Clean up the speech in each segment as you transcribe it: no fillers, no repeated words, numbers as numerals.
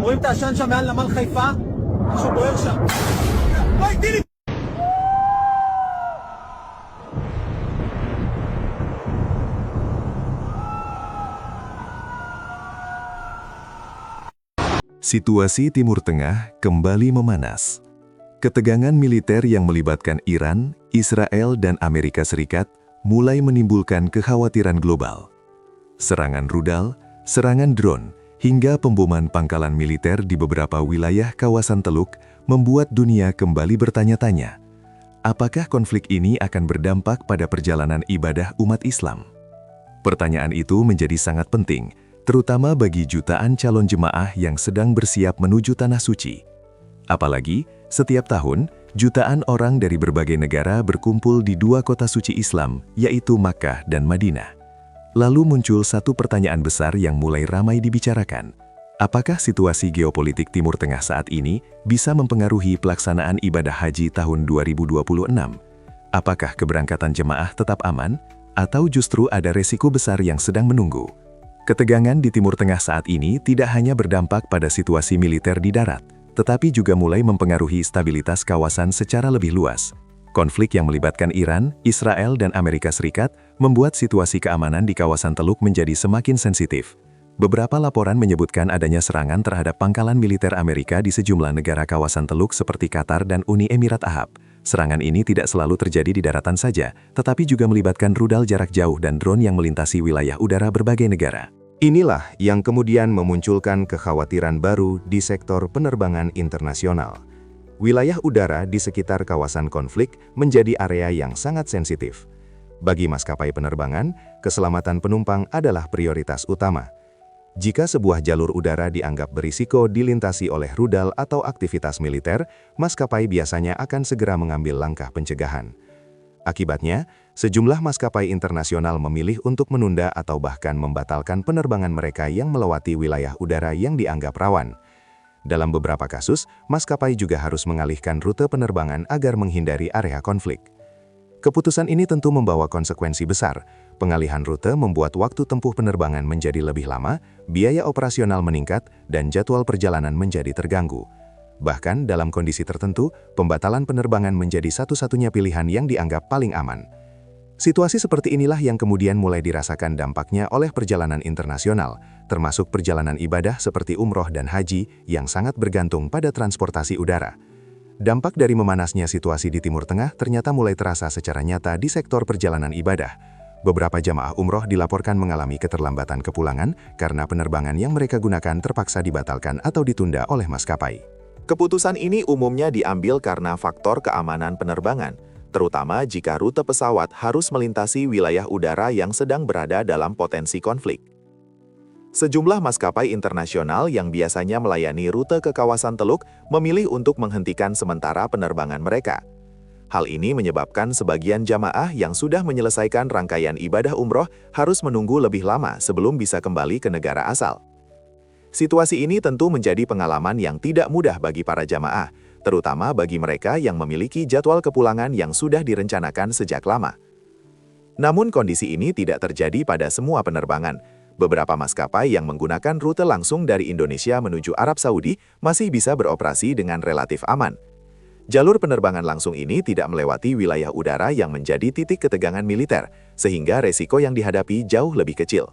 רואים את העשן שם מעל נמל חיפה? משהו בוער שם. וואי, תני לי! Situasi Timur Tengah kembali memanas. Ketegangan militer yang melibatkan Iran, Israel, dan Amerika Serikat mulai menimbulkan kekhawatiran global. Serangan rudal, serangan drone, hingga pemboman pangkalan militer di beberapa wilayah kawasan Teluk membuat dunia kembali bertanya-tanya, apakah konflik ini akan berdampak pada perjalanan ibadah umat Islam? Pertanyaan itu menjadi sangat penting, terutama bagi jutaan calon jemaah yang sedang bersiap menuju Tanah Suci. Apalagi, setiap tahun, jutaan orang dari berbagai negara berkumpul di dua kota suci Islam, yaitu Makkah dan Madinah. Lalu muncul satu pertanyaan besar yang mulai ramai dibicarakan. Apakah situasi geopolitik Timur Tengah saat ini bisa mempengaruhi pelaksanaan ibadah haji tahun 2026? Apakah keberangkatan jemaah tetap aman, atau justru ada resiko besar yang sedang menunggu? Ketegangan di Timur Tengah saat ini tidak hanya berdampak pada situasi militer di darat, tetapi juga mulai mempengaruhi stabilitas kawasan secara lebih luas. Konflik yang melibatkan Iran, Israel, dan Amerika Serikat membuat situasi keamanan di kawasan Teluk menjadi semakin sensitif. Beberapa laporan menyebutkan adanya serangan terhadap pangkalan militer Amerika di sejumlah negara kawasan Teluk seperti Qatar dan Uni Emirat Arab. Serangan ini tidak selalu terjadi di daratan saja, tetapi juga melibatkan rudal jarak jauh dan drone yang melintasi wilayah udara berbagai negara. Inilah yang kemudian memunculkan kekhawatiran baru di sektor penerbangan internasional. Wilayah udara di sekitar kawasan konflik menjadi area yang sangat sensitif. Bagi maskapai penerbangan, keselamatan penumpang adalah prioritas utama. Jika sebuah jalur udara dianggap berisiko dilintasi oleh rudal atau aktivitas militer, maskapai biasanya akan segera mengambil langkah pencegahan. Akibatnya, sejumlah maskapai internasional memilih untuk menunda atau bahkan membatalkan penerbangan mereka yang melewati wilayah udara yang dianggap rawan. Dalam beberapa kasus, maskapai juga harus mengalihkan rute penerbangan agar menghindari area konflik. Keputusan ini tentu membawa konsekuensi besar. Pengalihan rute membuat waktu tempuh penerbangan menjadi lebih lama, biaya operasional meningkat, dan jadwal perjalanan menjadi terganggu. Bahkan dalam kondisi tertentu, pembatalan penerbangan menjadi satu-satunya pilihan yang dianggap paling aman. Situasi seperti inilah yang kemudian mulai dirasakan dampaknya oleh perjalanan internasional, termasuk perjalanan ibadah seperti umroh dan haji yang sangat bergantung pada transportasi udara. Dampak dari memanasnya situasi di Timur Tengah ternyata mulai terasa secara nyata di sektor perjalanan ibadah. Beberapa jamaah umroh dilaporkan mengalami keterlambatan kepulangan karena penerbangan yang mereka gunakan terpaksa dibatalkan atau ditunda oleh maskapai. Keputusan ini umumnya diambil karena faktor keamanan penerbangan, terutama jika rute pesawat harus melintasi wilayah udara yang sedang berada dalam potensi konflik. Sejumlah maskapai internasional yang biasanya melayani rute ke kawasan Teluk memilih untuk menghentikan sementara penerbangan mereka. Hal ini menyebabkan sebagian jamaah yang sudah menyelesaikan rangkaian ibadah umroh harus menunggu lebih lama sebelum bisa kembali ke negara asal. Situasi ini tentu menjadi pengalaman yang tidak mudah bagi para jamaah, terutama bagi mereka yang memiliki jadwal kepulangan yang sudah direncanakan sejak lama. Namun kondisi ini tidak terjadi pada semua penerbangan. Beberapa maskapai yang menggunakan rute langsung dari Indonesia menuju Arab Saudi masih bisa beroperasi dengan relatif aman. Jalur penerbangan langsung ini tidak melewati wilayah udara yang menjadi titik ketegangan militer, sehingga resiko yang dihadapi jauh lebih kecil.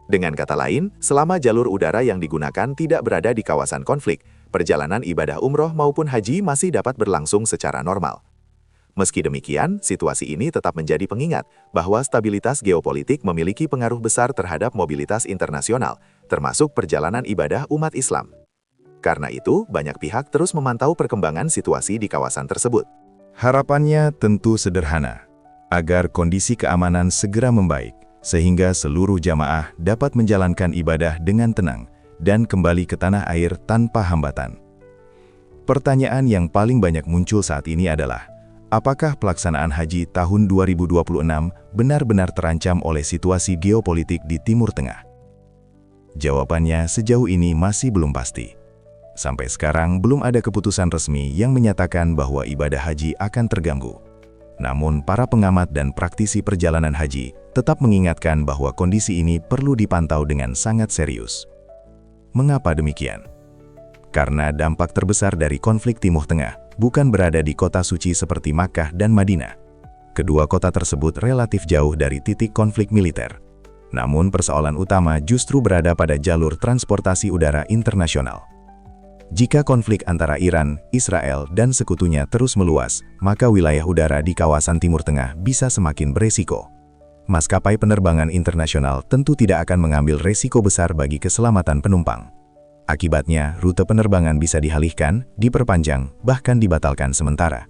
Dengan kata lain, selama jalur udara yang digunakan tidak berada di kawasan konflik, perjalanan ibadah umroh maupun haji masih dapat berlangsung secara normal. Meski demikian, situasi ini tetap menjadi pengingat bahwa stabilitas geopolitik memiliki pengaruh besar terhadap mobilitas internasional, termasuk perjalanan ibadah umat Islam. Karena itu, banyak pihak terus memantau perkembangan situasi di kawasan tersebut. Harapannya tentu sederhana, agar kondisi keamanan segera membaik, sehingga seluruh jamaah dapat menjalankan ibadah dengan tenang dan kembali ke tanah air tanpa hambatan. Pertanyaan yang paling banyak muncul saat ini adalah, apakah pelaksanaan haji tahun 2026 benar-benar terancam oleh situasi geopolitik di Timur Tengah? Jawabannya sejauh ini masih belum pasti. Sampai sekarang belum ada keputusan resmi yang menyatakan bahwa ibadah haji akan terganggu. Namun para pengamat dan praktisi perjalanan haji tetap mengingatkan bahwa kondisi ini perlu dipantau dengan sangat serius. Mengapa demikian? Karena dampak terbesar dari konflik Timur Tengah bukan berada di kota suci seperti Makkah dan Madinah. Kedua kota tersebut relatif jauh dari titik konflik militer. Namun persoalan utama justru berada pada jalur transportasi udara internasional. Jika konflik antara Iran, Israel, dan sekutunya terus meluas, maka wilayah udara di kawasan Timur Tengah bisa semakin beresiko. Maskapai penerbangan internasional tentu tidak akan mengambil resiko besar bagi keselamatan penumpang. Akibatnya, rute penerbangan bisa dialihkan, diperpanjang, bahkan dibatalkan sementara.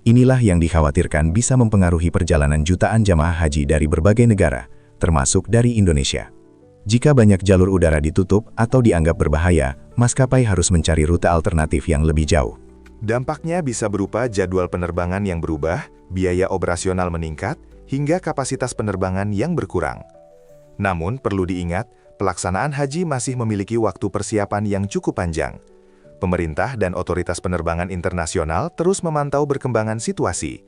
Inilah yang dikhawatirkan bisa mempengaruhi perjalanan jutaan jamaah haji dari berbagai negara, termasuk dari Indonesia. Jika banyak jalur udara ditutup atau dianggap berbahaya, maskapai harus mencari rute alternatif yang lebih jauh. Dampaknya bisa berupa jadwal penerbangan yang berubah, biaya operasional meningkat, hingga kapasitas penerbangan yang berkurang. Namun perlu diingat, pelaksanaan haji masih memiliki waktu persiapan yang cukup panjang. Pemerintah dan otoritas penerbangan internasional terus memantau perkembangan situasi.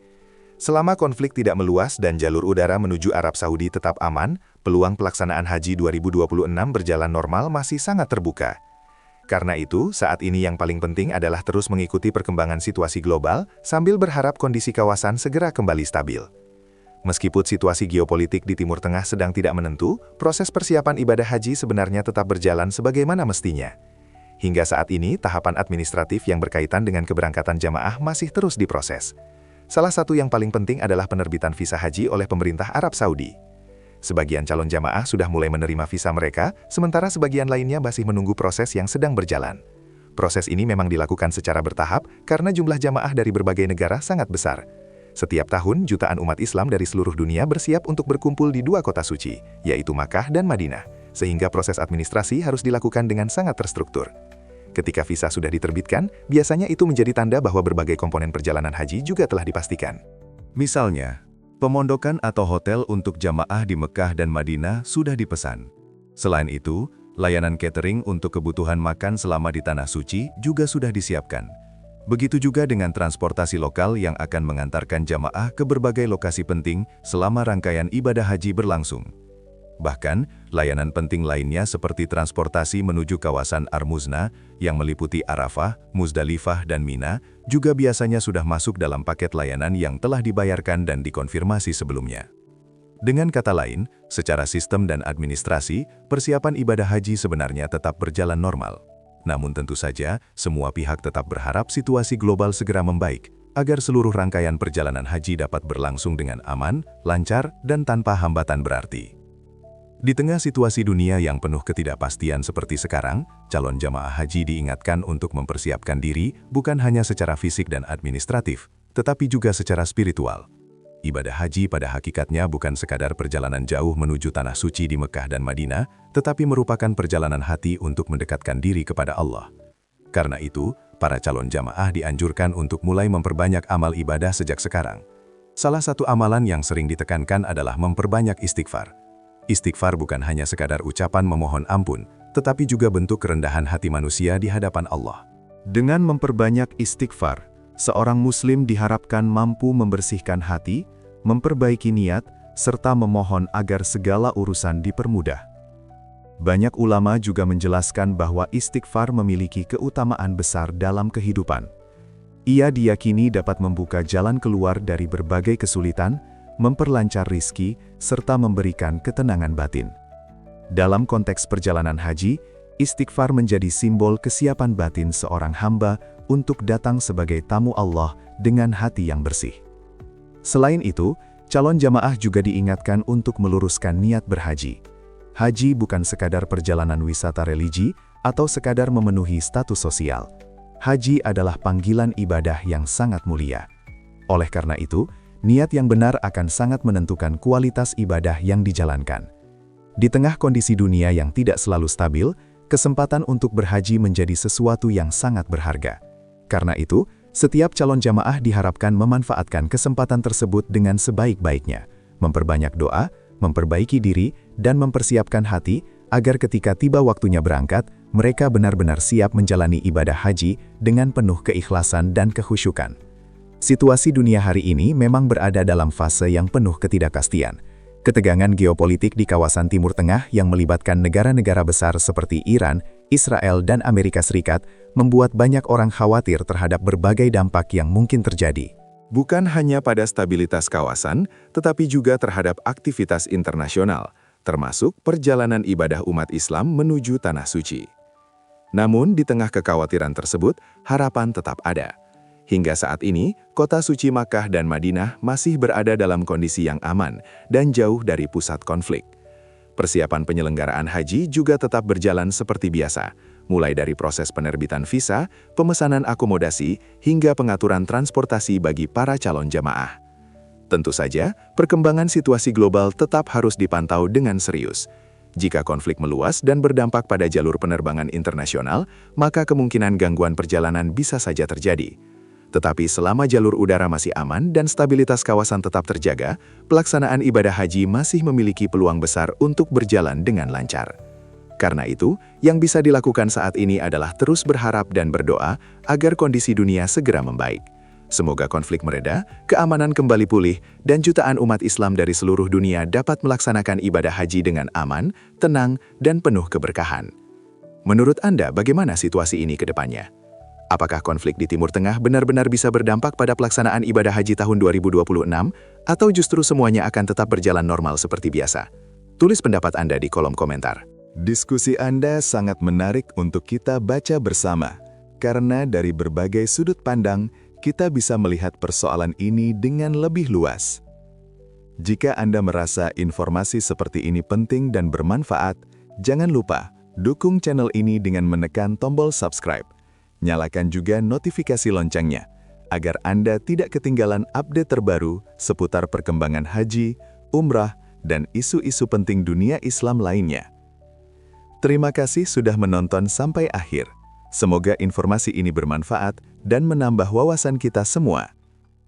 Selama konflik tidak meluas dan jalur udara menuju Arab Saudi tetap aman, peluang pelaksanaan haji 2026 berjalan normal masih sangat terbuka. Karena itu, saat ini yang paling penting adalah terus mengikuti perkembangan situasi global sambil berharap kondisi kawasan segera kembali stabil. Meskipun situasi geopolitik di Timur Tengah sedang tidak menentu, proses persiapan ibadah haji sebenarnya tetap berjalan sebagaimana mestinya. Hingga saat ini, tahapan administratif yang berkaitan dengan keberangkatan jamaah masih terus diproses. Salah satu yang paling penting adalah penerbitan visa haji oleh pemerintah Arab Saudi. Sebagian calon jamaah sudah mulai menerima visa mereka, sementara sebagian lainnya masih menunggu proses yang sedang berjalan. Proses ini memang dilakukan secara bertahap karena jumlah jamaah dari berbagai negara sangat besar. Setiap tahun, jutaan umat Islam dari seluruh dunia bersiap untuk berkumpul di dua kota suci, yaitu Makkah dan Madinah, sehingga proses administrasi harus dilakukan dengan sangat terstruktur. Ketika visa sudah diterbitkan, biasanya itu menjadi tanda bahwa berbagai komponen perjalanan haji juga telah dipastikan. Misalnya, pemondokan atau hotel untuk jamaah di Mekah dan Madinah sudah dipesan. Selain itu, layanan catering untuk kebutuhan makan selama di Tanah Suci juga sudah disiapkan. Begitu juga dengan transportasi lokal yang akan mengantarkan jamaah ke berbagai lokasi penting selama rangkaian ibadah haji berlangsung. Bahkan, layanan penting lainnya seperti transportasi menuju kawasan Ar-Muzna yang meliputi Arafah, Muzdalifah, dan Mina juga biasanya sudah masuk dalam paket layanan yang telah dibayarkan dan dikonfirmasi sebelumnya. Dengan kata lain, secara sistem dan administrasi, persiapan ibadah haji sebenarnya tetap berjalan normal. Namun tentu saja, semua pihak tetap berharap situasi global segera membaik, agar seluruh rangkaian perjalanan haji dapat berlangsung dengan aman, lancar, dan tanpa hambatan berarti. Di tengah situasi dunia yang penuh ketidakpastian seperti sekarang, calon jamaah haji diingatkan untuk mempersiapkan diri bukan hanya secara fisik dan administratif, tetapi juga secara spiritual. Ibadah haji pada hakikatnya bukan sekadar perjalanan jauh menuju Tanah Suci di Mekah dan Madinah, tetapi merupakan perjalanan hati untuk mendekatkan diri kepada Allah. Karena itu, para calon jamaah dianjurkan untuk mulai memperbanyak amal ibadah sejak sekarang. Salah satu amalan yang sering ditekankan adalah memperbanyak istighfar. Istighfar bukan hanya sekadar ucapan memohon ampun, tetapi juga bentuk kerendahan hati manusia di hadapan Allah. Dengan memperbanyak istighfar, seorang muslim diharapkan mampu membersihkan hati, memperbaiki niat, serta memohon agar segala urusan dipermudah. Banyak ulama juga menjelaskan bahwa istighfar memiliki keutamaan besar dalam kehidupan. Ia diyakini dapat membuka jalan keluar dari berbagai kesulitan, memperlancar rizki, serta memberikan ketenangan batin. Dalam konteks perjalanan haji, istighfar menjadi simbol kesiapan batin seorang hamba untuk datang sebagai tamu Allah dengan hati yang bersih. Selain itu, calon jamaah juga diingatkan untuk meluruskan niat berhaji. Haji bukan sekadar perjalanan wisata religi atau sekadar memenuhi status sosial. Haji adalah panggilan ibadah yang sangat mulia. Oleh karena itu, niat yang benar akan sangat menentukan kualitas ibadah yang dijalankan. Di tengah kondisi dunia yang tidak selalu stabil, kesempatan untuk berhaji menjadi sesuatu yang sangat berharga. Karena itu, setiap calon jamaah diharapkan memanfaatkan kesempatan tersebut dengan sebaik-baiknya, memperbanyak doa, memperbaiki diri, dan mempersiapkan hati agar ketika tiba waktunya berangkat, mereka benar-benar siap menjalani ibadah haji dengan penuh keikhlasan dan kekhusyukan. Situasi dunia hari ini memang berada dalam fase yang penuh ketidakpastian. Ketegangan geopolitik di kawasan Timur Tengah yang melibatkan negara-negara besar seperti Iran, Israel, dan Amerika Serikat membuat banyak orang khawatir terhadap berbagai dampak yang mungkin terjadi. Bukan hanya pada stabilitas kawasan, tetapi juga terhadap aktivitas internasional, termasuk perjalanan ibadah umat Islam menuju Tanah Suci. Namun, di tengah kekhawatiran tersebut, harapan tetap ada. Hingga saat ini, kota suci Makkah dan Madinah masih berada dalam kondisi yang aman dan jauh dari pusat konflik. Persiapan penyelenggaraan haji juga tetap berjalan seperti biasa, mulai dari proses penerbitan visa, pemesanan akomodasi, hingga pengaturan transportasi bagi para calon jamaah. Tentu saja, perkembangan situasi global tetap harus dipantau dengan serius. Jika konflik meluas dan berdampak pada jalur penerbangan internasional, maka kemungkinan gangguan perjalanan bisa saja terjadi. Tetapi selama jalur udara masih aman dan stabilitas kawasan tetap terjaga, pelaksanaan ibadah haji masih memiliki peluang besar untuk berjalan dengan lancar. Karena itu, yang bisa dilakukan saat ini adalah terus berharap dan berdoa agar kondisi dunia segera membaik. Semoga konflik mereda, keamanan kembali pulih, dan jutaan umat Islam dari seluruh dunia dapat melaksanakan ibadah haji dengan aman, tenang, dan penuh keberkahan. Menurut Anda, bagaimana situasi ini ke depannya? Apakah konflik di Timur Tengah benar-benar bisa berdampak pada pelaksanaan ibadah haji tahun 2026, atau justru semuanya akan tetap berjalan normal seperti biasa? Tulis pendapat Anda di kolom komentar. Diskusi Anda sangat menarik untuk kita baca bersama, karena dari berbagai sudut pandang, kita bisa melihat persoalan ini dengan lebih luas. Jika Anda merasa informasi seperti ini penting dan bermanfaat, jangan lupa dukung channel ini dengan menekan tombol subscribe. Nyalakan juga notifikasi loncengnya, agar Anda tidak ketinggalan update terbaru seputar perkembangan haji, umrah, dan isu-isu penting dunia Islam lainnya. Terima kasih sudah menonton sampai akhir. Semoga informasi ini bermanfaat dan menambah wawasan kita semua.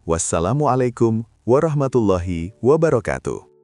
Wassalamualaikum warahmatullahi wabarakatuh.